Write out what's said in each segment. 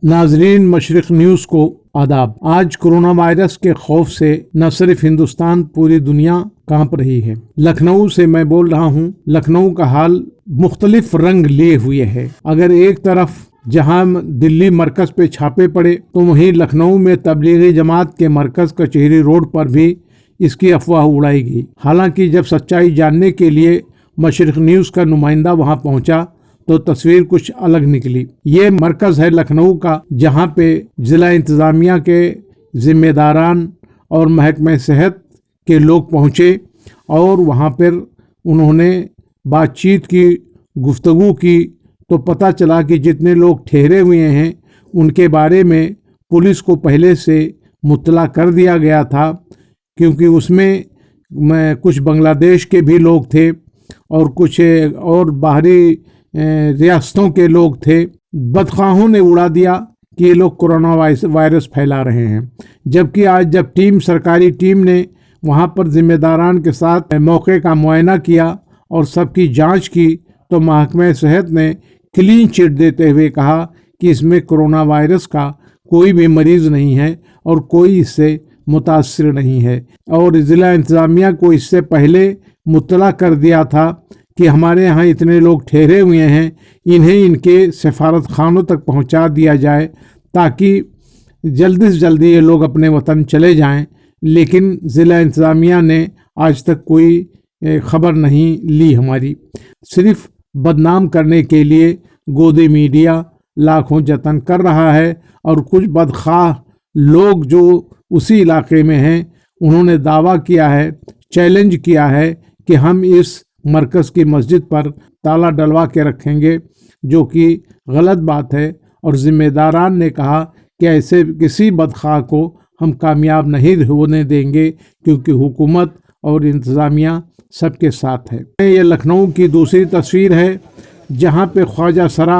नाजरीन, मशरिक न्यूज़ को आदाब। आज कोरोना वायरस के खौफ से न सिर्फ हिंदुस्तान, पूरी दुनिया कांप रही है। लखनऊ से मैं बोल रहा हूँ। लखनऊ का हाल मुख्तलिफ रंग लिए हुए है। अगर एक तरफ जहां दिल्ली मरकज पे छापे पड़े, तो वहीं लखनऊ में तबलीगी जमात के मरकज कचहरी रोड पर भी इसकी अफवाह उड़ाई गई। हालांकि जब सच्चाई जानने के लिए मशरिक न्यूज़ का नुमाइंदा वहां पहुंचा तो तस्वीर कुछ अलग निकली। ये मरकज़ है लखनऊ का, जहां पे ज़िला इंतज़ामिया के ज़िम्मेदारान और महकमे सेहत के लोग पहुंचे और वहां पर उन्होंने बातचीत की, गुफ्तगू की, तो पता चला कि जितने लोग ठहरे हुए हैं उनके बारे में पुलिस को पहले से मुत्तला कर दिया गया था, क्योंकि उसमें कुछ बांग्लादेश के भी लोग थे और कुछ और बाहरी रियासतों के लोग थे। बदख्वाहों ने उड़ा दिया कि ये लोग कोरोना वायरस फैला रहे हैं। जबकि आज जब सरकारी टीम ने वहाँ पर जिम्मेदारान के साथ मौके का मुआयना किया और सबकी जांच की, तो महकमे सेहत ने क्लीन चिट देते हुए कहा कि इसमें कोरोना वायरस का कोई भी मरीज़ नहीं है और कोई इससे मुतासिर नहीं है। और ज़िला इंतज़ामिया को इससे पहले मुत्तला कर दिया था कि हमारे यहाँ इतने लोग ठहरे हुए हैं, इन्हें इनके सफारत खानों तक पहुँचा दिया जाए ताकि जल्दी से जल्दी ये लोग अपने वतन चले जाएं। लेकिन ज़िला इंतज़ामिया ने आज तक कोई ख़बर नहीं ली हमारी। सिर्फ बदनाम करने के लिए गोदी मीडिया लाखों जतन कर रहा है और कुछ बदख्वाह लोग जो उसी इलाके में हैं, उन्होंने दावा किया है, चैलेंज किया है कि हम इस मरकज़ की मस्जिद पर ताला डलवा के रखेंगे, जो कि गलत बात है। और ज़िम्मेदारान ने कहा कि ऐसे किसी बदख्वाह को हम कामयाब नहीं होने देंगे, क्योंकि हुकूमत और इंतज़ामिया सबके साथ है। ये लखनऊ की दूसरी तस्वीर है, जहाँ पे ख्वाजा सरा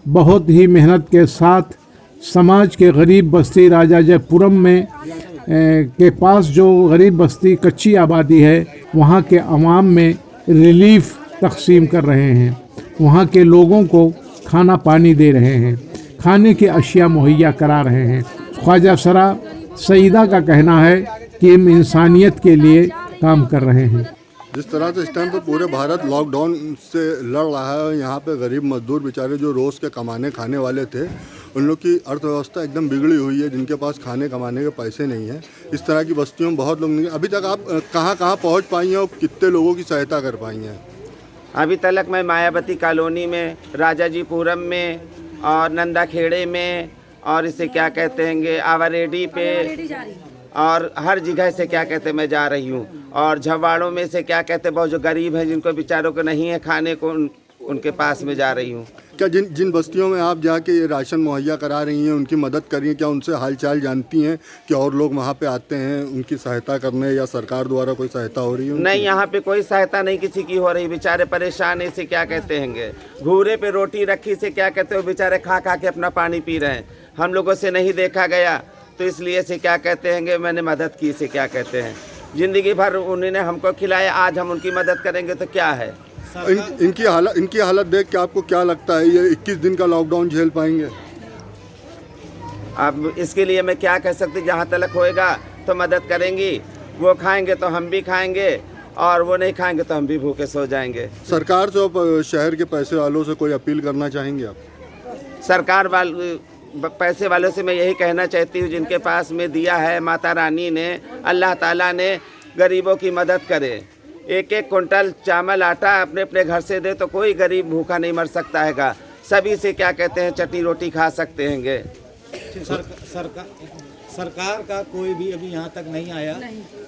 बहुत ही मेहनत के साथ समाज के गरीब बस्ती राजाजयपुरम में के पास जो गरीब बस्ती कच्ची आबादी है, वहाँ के अवाम में रिलीफ तकसीम कर रहे हैं। वहाँ के लोगों को खाना पानी दे रहे हैं, खाने की अशिया मुहैया करा रहे हैं। ख्वाजा सरा सईदा का कहना है कि हम इंसानियत के लिए काम कर रहे हैं। जिस तरह से इस टाइम पे पूरे भारत लॉकडाउन से लड़ रहा है, यहाँ पे गरीब मजदूर बेचारे जो रोज़ के कमाने खाने वाले थे, उन लोग की अर्थव्यवस्था एकदम बिगड़ी हुई है, जिनके पास खाने कमाने के पैसे नहीं हैं। इस तरह की बस्तियों में बहुत लोग नहीं। अभी तक आप कहाँ कहाँ पहुँच पाई हैं और कितने लोगों की सहायता कर पाई हैं? अभी तक मैं मायावती कॉलोनी में, राजाजीपुरम में और नंदा खेड़े में और इसे क्या कहते हैं आवारेडी पे और हर जगह से क्या कहते मैं जा रही हूँ। और झवाड़ों में से क्या कहते बहुत जो गरीब हैं, जिनको बेचारों को नहीं है खाने को, उनके पास में जा रही हूँ। क्या जिन बस्तियों में आप जाके ये राशन मुहैया करा रही हैं, उनकी मदद कर रही हैं, क्या उनसे हालचाल जानती हैं कि और लोग वहाँ पे आते हैं उनकी सहायता करने, या सरकार द्वारा कोई सहायता हो रही है? नहीं, यहाँ पे कोई सहायता नहीं किसी की हो रही। बेचारे परेशान है, इसे क्या कहते हैं घूरे पे रोटी रखी से क्या कहते हो, बेचारे खा खा के अपना पानी पी रहे हैं। हम लोगों से नहीं देखा गया, तो इसलिए से क्या कहते हैं मैंने मदद की। से क्या कहते हैं ज़िंदगी भर उन्होंने हमको खिलाया, आज हम उनकी मदद करेंगे तो क्या है। इनकी हालत देख के आपको क्या लगता है, ये 21 दिन का लॉकडाउन झेल पाएंगे? अब इसके लिए मैं क्या कह सकती, जहाँ तक होएगा तो मदद करेंगी। वो खाएंगे तो हम भी खाएंगे, और वो नहीं खाएंगे तो हम भी भूखे सो जाएंगे। सरकार से, शहर के पैसे वालों से कोई अपील करना चाहेंगे आप? सरकार पैसे वालों से मैं यही कहना चाहती हूँ, जिनके पास में दिया है माता रानी ने, अल्लाह ताला ने, गरीबों की मदद करे। एक एक कुंटल चावल आटा अपने अपने घर से दे तो कोई गरीब भूखा नहीं मर सकता हैगा। सभी से क्या कहते हैं चटनी रोटी खा सकते हैंगे। सरकार का कोई भी अभी यहाँ तक नहीं आया।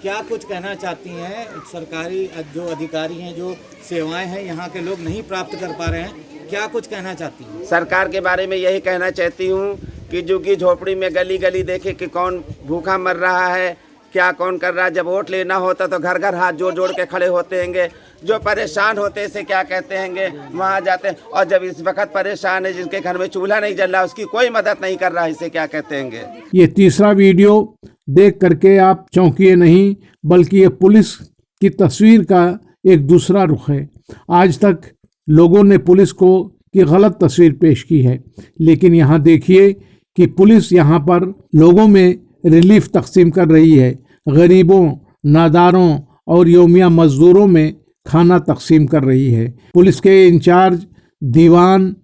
क्या कुछ कहना चाहती हैं? सरकारी जो अधिकारी हैं, जो सेवाएं हैं, यहाँ के लोग नहीं प्राप्त कर पा रहे हैं, क्या कुछ कहना चाहती हैं? सरकार के बारे में यही कहना चाहती हूँ कि झुग्गी झोपड़ी में गली गली देखे कि कौन भूखा मर रहा है, क्या कौन कर रहा है। जब वोट लेना होता तो घर घर हाथ जोड़ जोड़ के खड़े होते हैंगे। जो परेशान होते से क्या कहते हैं वहाँ जाते हैं, और जब इस वक्त परेशान है, जिनके घर में चूल्हा नहीं जल रहा, उसकी कोई मदद नहीं कर रहा है। इसे क्या कहते हैं। ये तीसरा वीडियो देख करके आप चौंकिए नहीं, बल्कि ये पुलिस की तस्वीर का एक दूसरा रुख है। आज तक लोगों ने पुलिस को की गलत तस्वीर पेश की है, लेकिन यहाँ देखिए कि पुलिस यहाँ पर लोगों में रिलीफ तकसीम कर रही है, गरीबों, नादारों और योमिया मजदूरों में खाना तकसीम कर रही है। पुलिस के इंचार्ज दीवान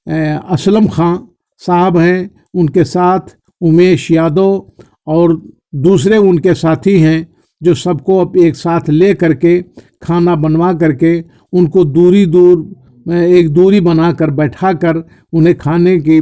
असलम खां साहब हैं, उनके साथ उमेश यादव और दूसरे उनके साथी हैं, जो सबको अब एक साथ ले करके खाना बनवा करके उनको एक दूरी बनाकर बैठाकर उन्हें खाने की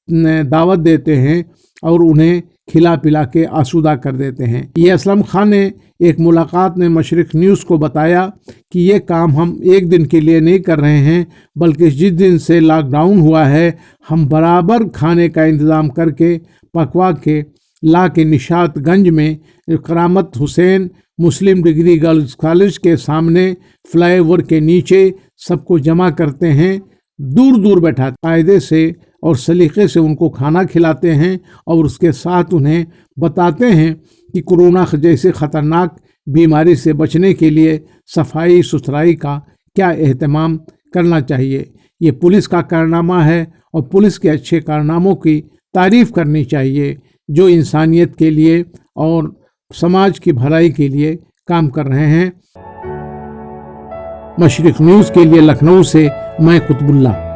दावत देते हैं और उन्हें खिला पिला के आसूदा कर देते हैं। ये असलम खान ने एक मुलाकात में मशरिक न्यूज़ को बताया कि ये काम हम एक दिन के लिए नहीं कर रहे हैं, बल्कि जिस दिन से लॉकडाउन हुआ है हम बराबर खाने का इंतज़ाम करके पकवा के ला के निशातगंज में करामत हुसैन मुस्लिम डिग्री गर्ल्स कॉलेज के सामने फ्लाईओवर के नीचे सबको जमा करते हैं, दूर दूर बैठा कायदे से और सलीके से उनको खाना खिलाते हैं और उसके साथ उन्हें बताते हैं कि कोरोना जैसे ख़तरनाक बीमारी से बचने के लिए सफाई सुथराई का क्या एहतमाम करना चाहिए। ये पुलिस का कारनामा है और पुलिस के अच्छे कारनामों की तारीफ़ करनी चाहिए, जो इंसानियत के लिए और समाज की भलाई के लिए काम कर रहे हैं। मशरिक न्यूज़ के लिए लखनऊ से मैं कुतुबुल्लाह।